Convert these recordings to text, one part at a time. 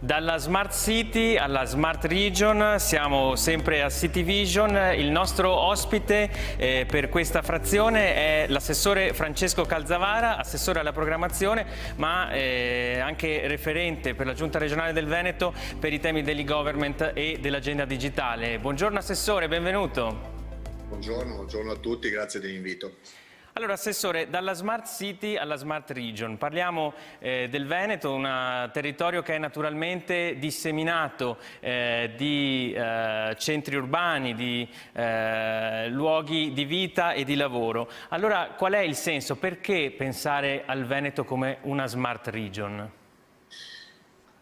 Dalla Smart City alla Smart Region, siamo sempre a City Vision. Il nostro ospite per questa frazione è l'assessore Francesco Calzavara, assessore alla programmazione, ma anche referente per la Giunta regionale del Veneto per i temi dell'e-government e dell'agenda digitale. Buongiorno assessore, benvenuto. Buongiorno a tutti, grazie dell'invito. Allora, Assessore, dalla Smart City alla Smart Region, parliamo del Veneto, un territorio che è naturalmente disseminato di centri urbani, di luoghi di vita e di lavoro. Allora, qual è il senso? Perché pensare al Veneto come una Smart Region?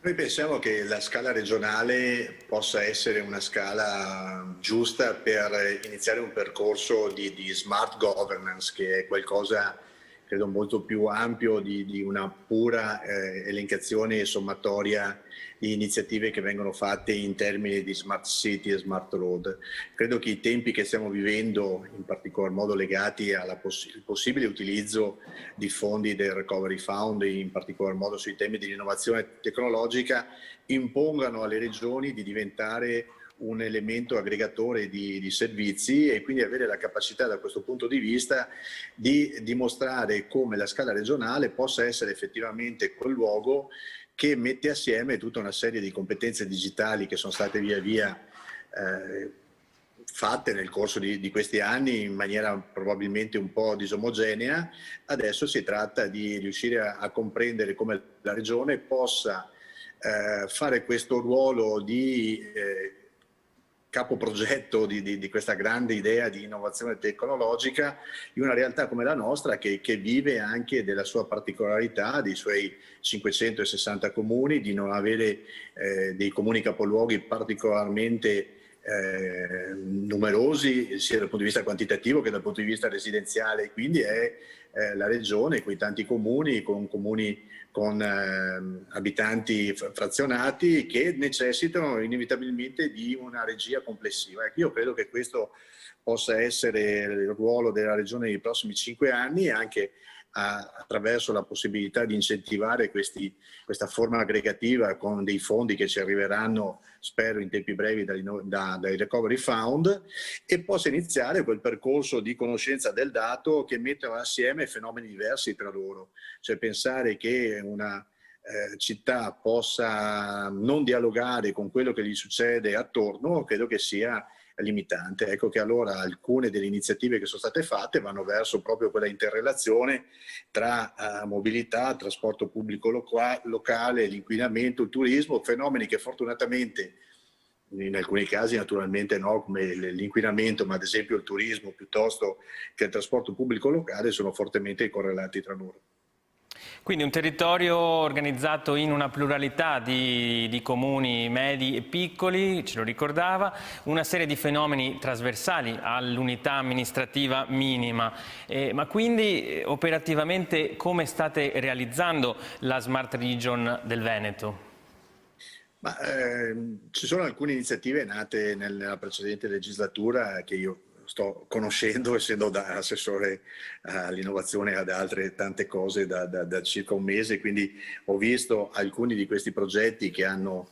Noi pensiamo che la scala regionale possa essere una scala giusta per iniziare un percorso di smart governance, che è qualcosa, credo, molto più ampio di una pura elencazione e sommatoria di iniziative che vengono fatte in termini di smart city e smart road. Credo che i tempi che stiamo vivendo, in particolar modo legati al possibile utilizzo di fondi del Recovery Fund, in particolar modo sui temi dell'innovazione tecnologica, impongano alle regioni di diventare un elemento aggregatore di servizi e quindi avere la capacità da questo punto di vista di dimostrare come la scala regionale possa essere effettivamente quel luogo che mette assieme tutta una serie di competenze digitali che sono state via via fatte nel corso di questi anni in maniera probabilmente un po' disomogenea. Adesso si tratta di riuscire a comprendere come la regione possa fare questo ruolo di capoprogetto di questa grande idea di innovazione tecnologica in una realtà come la nostra che vive anche della sua particolarità, dei suoi 560 comuni, di non avere dei comuni capoluoghi particolarmente numerosi sia dal punto di vista quantitativo che dal punto di vista residenziale. Quindi è la regione, quei tanti comuni con abitanti frazionati che necessitano inevitabilmente di una regia complessiva. Io credo che questo possa essere il ruolo della regione nei prossimi 5 anni, anche attraverso la possibilità di incentivare questa forma aggregativa con dei fondi che ci arriveranno, spero in tempi brevi, dai Recovery Fund, e possa iniziare quel percorso di conoscenza del dato che mettono assieme fenomeni diversi tra loro. Cioè pensare che una città possa non dialogare con quello che gli succede attorno, credo che sia limitante. Ecco che allora alcune delle iniziative che sono state fatte vanno verso proprio quella interrelazione tra mobilità, trasporto pubblico locale, l'inquinamento, il turismo, fenomeni che fortunatamente in alcuni casi naturalmente no, come l'inquinamento, ma ad esempio il turismo piuttosto che il trasporto pubblico locale sono fortemente correlati tra loro. Quindi un territorio organizzato in una pluralità di comuni medi e piccoli, ce lo ricordava, una serie di fenomeni trasversali all'unità amministrativa minima. Ma quindi operativamente come state realizzando la Smart Region del Veneto? Ci sono alcune iniziative nate nella precedente legislatura che io sto conoscendo, essendo da assessore all'innovazione e ad altre tante cose da circa un mese, quindi ho visto alcuni di questi progetti che hanno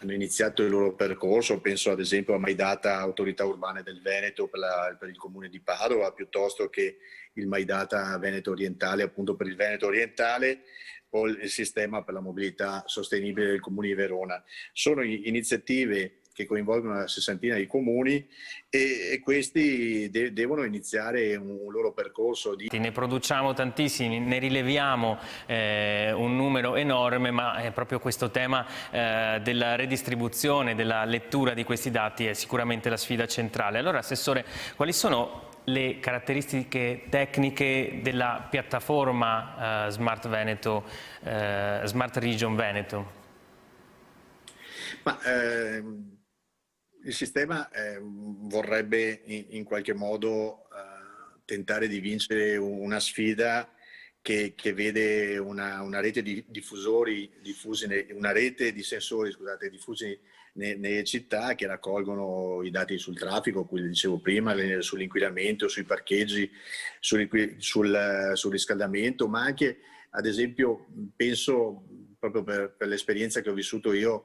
iniziato il loro percorso. Penso ad esempio a MyData Autorità Urbane del Veneto per il comune di Padova, piuttosto che il MyData Veneto Orientale appunto per il Veneto Orientale, o il sistema per la mobilità sostenibile del comune di Verona. Sono iniziative che coinvolgono una sessantina di comuni e questi devono iniziare un loro percorso. Ne produciamo tantissimi, ne rileviamo un numero enorme, ma è proprio questo tema della redistribuzione, della lettura di questi dati è sicuramente la sfida centrale. Allora, Assessore, quali sono le caratteristiche tecniche della piattaforma Smart Veneto, Smart Region Veneto? Il sistema vorrebbe in qualche modo tentare di vincere una sfida che vede una rete di una rete di sensori, scusate, diffusi nelle città che raccolgono i dati sul traffico, cui dicevo prima, sull'inquinamento, sui parcheggi, sul riscaldamento, ma anche ad esempio penso proprio per l'esperienza che ho vissuto io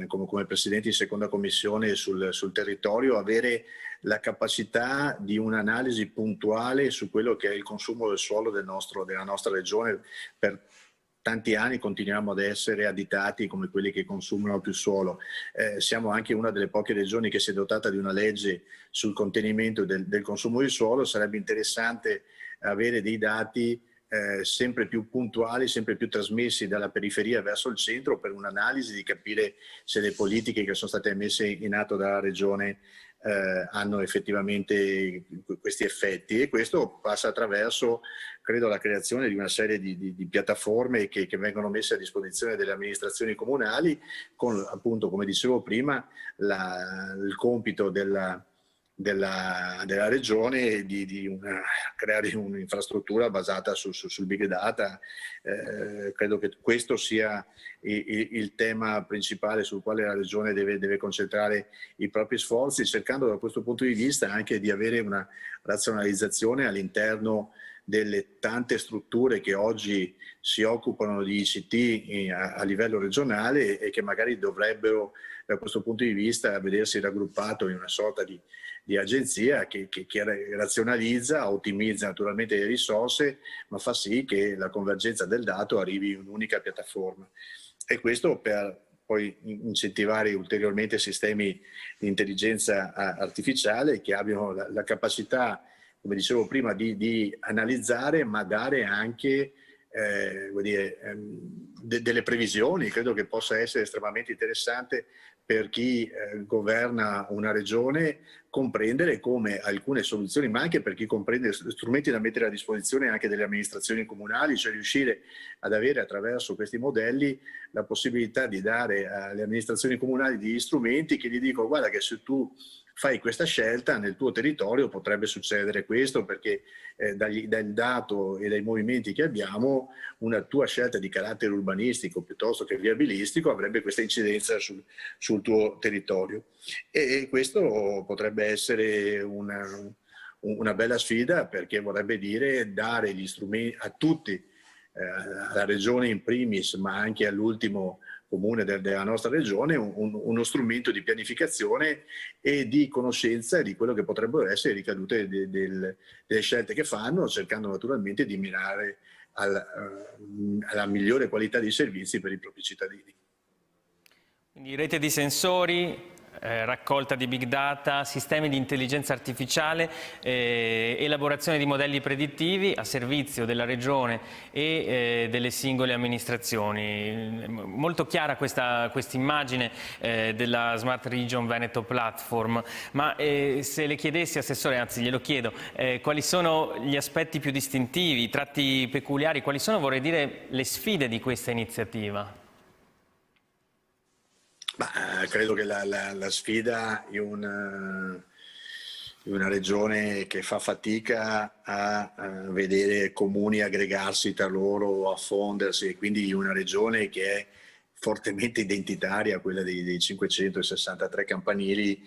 come presidente di seconda commissione sul territorio, avere la capacità di un'analisi puntuale su quello che è il consumo del suolo della nostra regione. Per tanti anni continuiamo ad essere additati come quelli che consumano più suolo. Siamo anche una delle poche regioni che si è dotata di una legge sul contenimento del consumo di suolo. Sarebbe interessante avere dei dati sempre più puntuali, sempre più trasmessi dalla periferia verso il centro, per un'analisi di capire se le politiche che sono state messe in atto dalla regione hanno effettivamente questi effetti, e questo passa attraverso, credo, la creazione di una serie di piattaforme che vengono messe a disposizione delle amministrazioni comunali, con, appunto, come dicevo prima, il compito della regione di creare un'infrastruttura basata sul big data. Credo che questo sia il tema principale sul quale la regione deve concentrare i propri sforzi, cercando da questo punto di vista anche di avere una razionalizzazione all'interno delle tante strutture che oggi si occupano di ICT a livello regionale, e che magari dovrebbero, da questo punto di vista, vedersi raggruppato in una sorta di agenzia che razionalizza, ottimizza naturalmente le risorse, ma fa sì che la convergenza del dato arrivi in un'unica piattaforma. E questo per poi incentivare ulteriormente sistemi di intelligenza artificiale che abbiano la capacità, come dicevo prima, di analizzare, ma dare anche delle previsioni. Credo che possa essere estremamente interessante per chi governa una regione comprendere come alcune soluzioni, ma anche per chi comprende strumenti da mettere a disposizione anche delle amministrazioni comunali, cioè riuscire ad avere attraverso questi modelli la possibilità di dare alle amministrazioni comunali degli strumenti che gli dicono: guarda che se tu fai questa scelta nel tuo territorio potrebbe succedere questo, perché dal dato e dai movimenti che abbiamo, una tua scelta di carattere urbanistico piuttosto che viabilistico avrebbe questa incidenza sul tuo territorio. E questo potrebbe essere una bella sfida, perché vorrebbe dire dare gli strumenti a tutti, alla regione in primis, ma anche all'ultimo comune della nostra regione, uno strumento di pianificazione e di conoscenza di quello che potrebbero essere le ricadute delle scelte che fanno, cercando naturalmente di mirare alla migliore qualità dei servizi per i propri cittadini. Quindi rete di sensori, raccolta di big data, sistemi di intelligenza artificiale, elaborazione di modelli predittivi a servizio della regione e delle singole amministrazioni. Molto chiara questa immagine della Smart Region Veneto Platform, ma se le chiedessi, Assessore, anzi glielo chiedo, quali sono gli aspetti più distintivi, i tratti peculiari, quali sono, vorrei dire, le sfide di questa iniziativa? Credo che la sfida in una regione che fa fatica a vedere comuni aggregarsi tra loro, a fondersi, e quindi una regione che è fortemente identitaria, quella dei 563 campanili,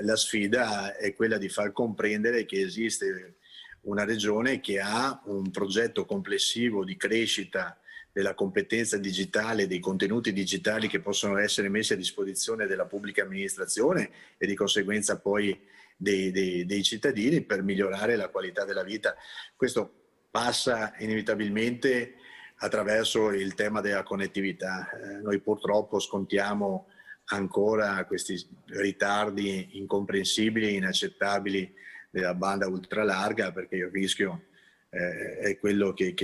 la sfida è quella di far comprendere che esiste una regione che ha un progetto complessivo di crescita della competenza digitale, dei contenuti digitali che possono essere messi a disposizione della pubblica amministrazione e di conseguenza poi dei cittadini, per migliorare la qualità della vita. Questo passa inevitabilmente attraverso il tema della connettività. Noi purtroppo scontiamo ancora questi ritardi incomprensibili e inaccettabili della banda ultralarga, perché il rischio è quello che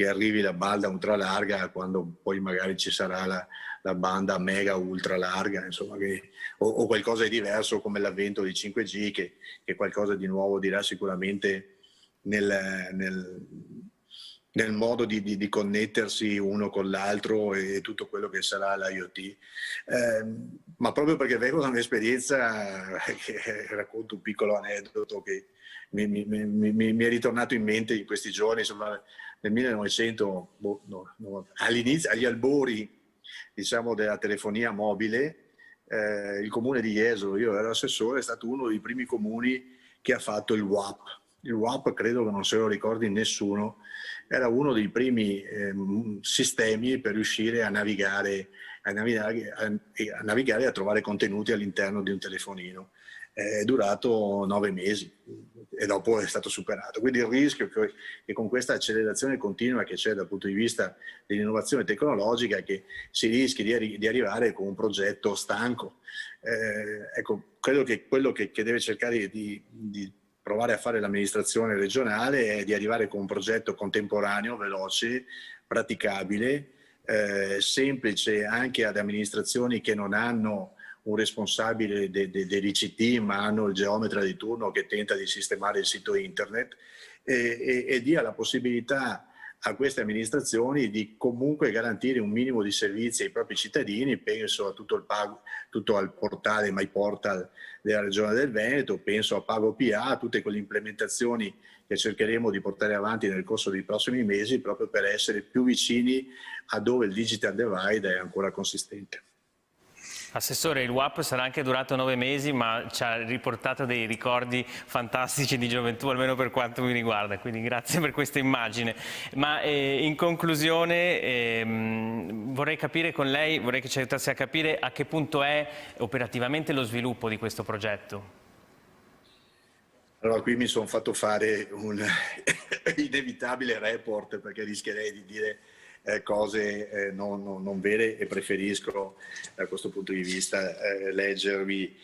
arrivi la banda ultralarga quando poi magari ci sarà la banda mega ultralarga, insomma, o qualcosa di diverso come l'avvento di 5G, che qualcosa di nuovo dirà sicuramente nel modo di connettersi uno con l'altro e tutto quello che sarà l'IoT. Ma proprio perché vengo da un'esperienza, che racconto un piccolo aneddoto che mi è ritornato in mente in questi giorni, insomma, nel 1900, all'inizio, agli albori, diciamo, della telefonia mobile, il comune di Jesolo, io ero assessore, è stato uno dei primi comuni che ha fatto il WAP, il WAP credo che non se lo ricordi nessuno, era uno dei primi sistemi per riuscire a navigare e a trovare contenuti all'interno di un telefonino. È durato 9 mesi e dopo è stato superato. Quindi il rischio che con questa accelerazione continua che c'è dal punto di vista dell'innovazione tecnologica, che si rischi di arrivare con un progetto stanco. Ecco, credo che quello che deve cercare di provare a fare l'amministrazione regionale è di arrivare con un progetto contemporaneo, veloce, praticabile, semplice anche ad amministrazioni che non hanno un responsabile dell'ICT, ma hanno il geometra di turno che tenta di sistemare il sito internet, e dia la possibilità a queste amministrazioni di comunque garantire un minimo di servizi ai propri cittadini. Penso a tutto al portale MyPortal della Regione del Veneto, penso a PagoPA, a tutte quelle implementazioni che cercheremo di portare avanti nel corso dei prossimi mesi, proprio per essere più vicini a dove il digital divide è ancora consistente. Assessore, il WAP sarà anche durato 9 mesi, ma ci ha riportato dei ricordi fantastici di gioventù, almeno per quanto mi riguarda, quindi grazie per questa immagine. Ma in conclusione vorrei capire con lei, vorrei che ci aiutasse a capire a che punto è operativamente lo sviluppo di questo progetto. Allora, qui mi sono fatto fare un inevitabile report, perché rischierei di dire cose non vere, e preferisco da questo punto di vista leggervi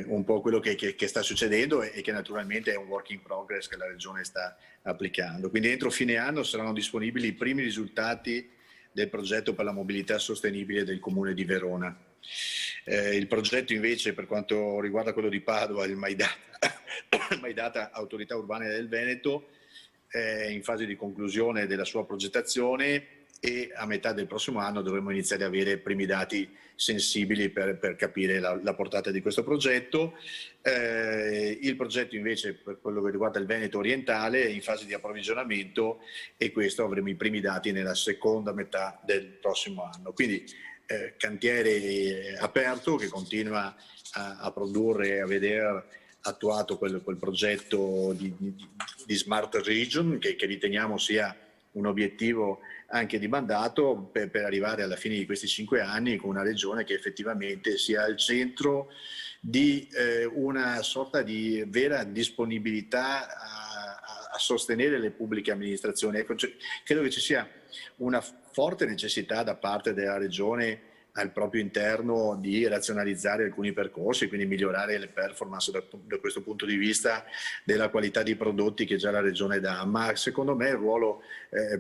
un po' quello che sta succedendo e che naturalmente è un work in progress che la Regione sta applicando. Quindi entro fine anno saranno disponibili i primi risultati del progetto per la mobilità sostenibile del Comune di Verona. Il progetto invece, per quanto riguarda quello di Padova, il MyData Autorità Urbana del Veneto, è in fase di conclusione della sua progettazione, e a metà del prossimo anno dovremo iniziare ad avere primi dati sensibili per capire la portata di questo progetto. Il progetto invece, per quello che riguarda il Veneto orientale, è in fase di approvvigionamento, e questo avremo i primi dati nella seconda metà del prossimo anno. Quindi cantiere aperto che continua a produrre e a vedere attuato quel progetto di Smart Region che riteniamo sia un obiettivo anche di mandato per arrivare alla fine di questi 5 anni con una regione che effettivamente sia al centro di una sorta di vera disponibilità a sostenere le pubbliche amministrazioni. Ecco, credo che ci sia una forte necessità da parte della regione al proprio interno di razionalizzare alcuni percorsi, quindi migliorare le performance da questo punto di vista della qualità dei prodotti che già la Regione dà. Ma secondo me il ruolo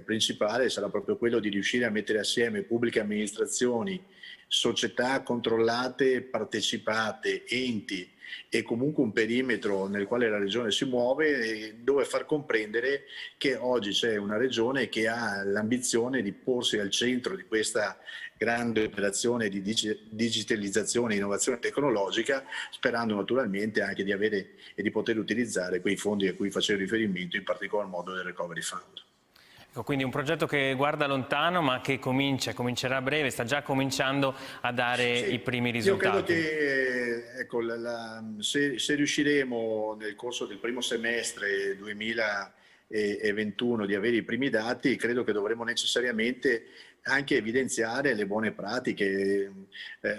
principale sarà proprio quello di riuscire a mettere assieme pubbliche amministrazioni, società controllate, partecipate, enti, e comunque un perimetro nel quale la Regione si muove, dove far comprendere che oggi c'è una Regione che ha l'ambizione di porsi al centro di questa grande operazione di digitalizzazione e innovazione tecnologica, sperando naturalmente anche di avere e di poter utilizzare quei fondi a cui facevo riferimento, in particolar modo del Recovery Fund. Ecco, quindi un progetto che guarda lontano, ma che comincerà a breve, sta già cominciando a dare i primi risultati. Io credo che ecco, se riusciremo nel corso del primo semestre 2021 di avere i primi dati, credo che dovremo necessariamente anche evidenziare le buone pratiche.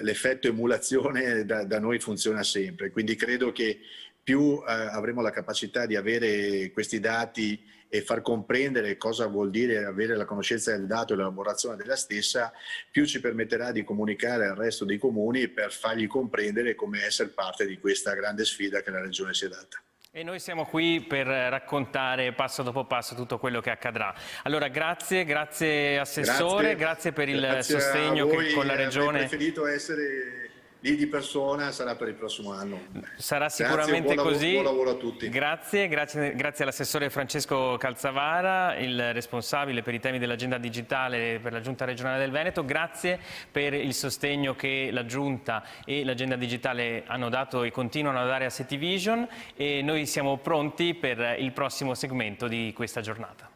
L'effetto emulazione da noi funziona sempre, quindi credo che più avremo la capacità di avere questi dati e far comprendere cosa vuol dire avere la conoscenza del dato e l'elaborazione della stessa, più ci permetterà di comunicare al resto dei comuni per fargli comprendere come essere parte di questa grande sfida che la Regione si è data. E noi siamo qui per raccontare passo dopo passo tutto quello che accadrà. Allora grazie Assessore, grazie per il sostegno che con la Regione... Avrei preferito essere lì di persona, sarà per il prossimo anno. Sarà sicuramente così. Buon lavoro a tutti. Grazie all'assessore Francesco Calzavara, il responsabile per i temi dell'agenda digitale per la Giunta regionale del Veneto. Grazie per il sostegno che la Giunta e l'agenda digitale hanno dato e continuano a dare a Cityvision, e noi siamo pronti per il prossimo segmento di questa giornata.